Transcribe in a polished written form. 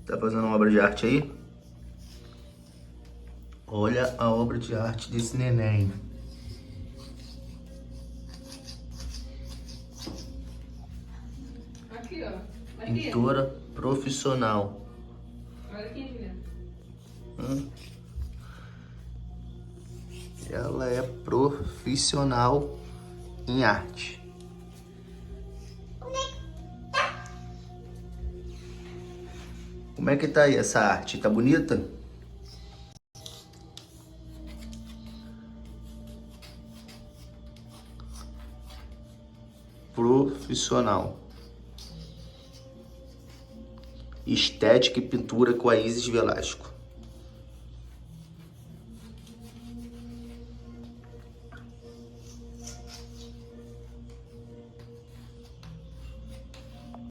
Tá fazendo uma obra de arte aí? Olha a obra de arte desse neném. Aqui, ó. Aqui. Pintora profissional. Olha aqui, Juliana. Ela é profissional em arte. Como é que tá aí essa arte? Tá bonita? Profissional. Estética e pintura com a Isis Velasco.